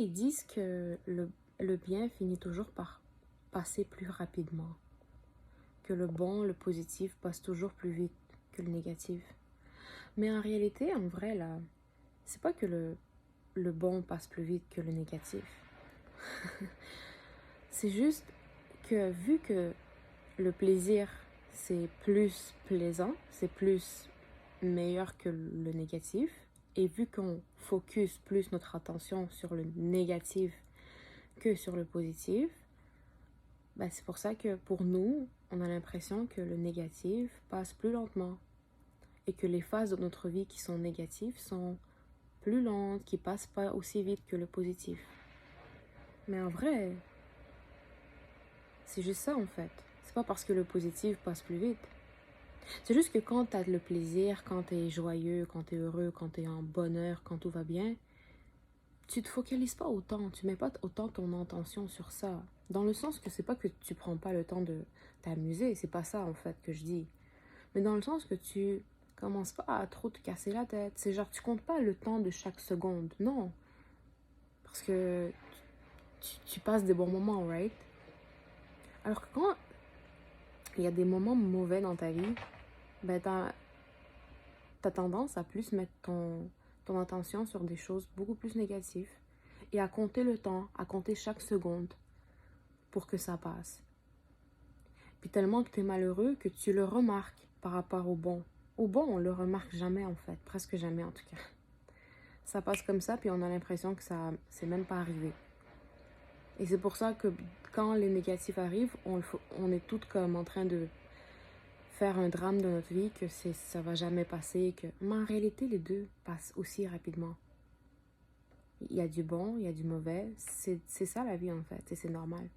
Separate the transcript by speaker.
Speaker 1: Ils disent que le bien finit toujours par passer plus rapidement, que le bon, le positif passe toujours plus vite que le négatif. Mais en réalité, en vrai, là, c'est pas que le bon passe plus vite que le négatif. C'est juste que vu que le plaisir, c'est plus plaisant, c'est plus meilleur que le négatif, et vu qu'on focus plus notre attention sur le négatif que sur le positif, ben c'est pour ça que pour nous, on a l'impression que le négatif passe plus lentement et que les phases de notre vie qui sont négatives sont plus lentes, qui passent pas aussi vite que le positif. Mais en vrai, c'est juste ça en fait. C'est pas parce que le positif passe plus vite. C'est juste que quand t'as le plaisir, quand t'es joyeux, quand t'es heureux, quand t'es en bonheur, quand tout va bien, tu te focalises pas autant, tu mets pas autant ton attention sur ça. Dans le sens que c'est pas que tu prends pas le temps de t'amuser, c'est pas ça en fait que je dis. Mais dans le sens que tu commences pas à trop te casser la tête. C'est genre tu comptes pas le temps de chaque seconde, non. Parce que tu passes des bons moments, right? Alors que quand il y a des moments mauvais dans ta vie, ben t'as tendance à plus mettre ton attention sur des choses beaucoup plus négatives et à compter le temps, à compter chaque seconde pour que ça passe. Puis tellement que t'es malheureux que tu le remarques par rapport au bon. Au bon, on le remarque jamais en fait, presque jamais en tout cas. Ça passe comme ça, puis on a l'impression que ça c'est même pas arrivé. Et c'est pour ça que quand les négatifs arrivent, on est toutes comme en train de faire un drame de notre vie, que ça va jamais passer, mais en réalité, les deux passent aussi rapidement. Il y a du bon, il y a du mauvais. C'est ça la vie en fait, et c'est normal.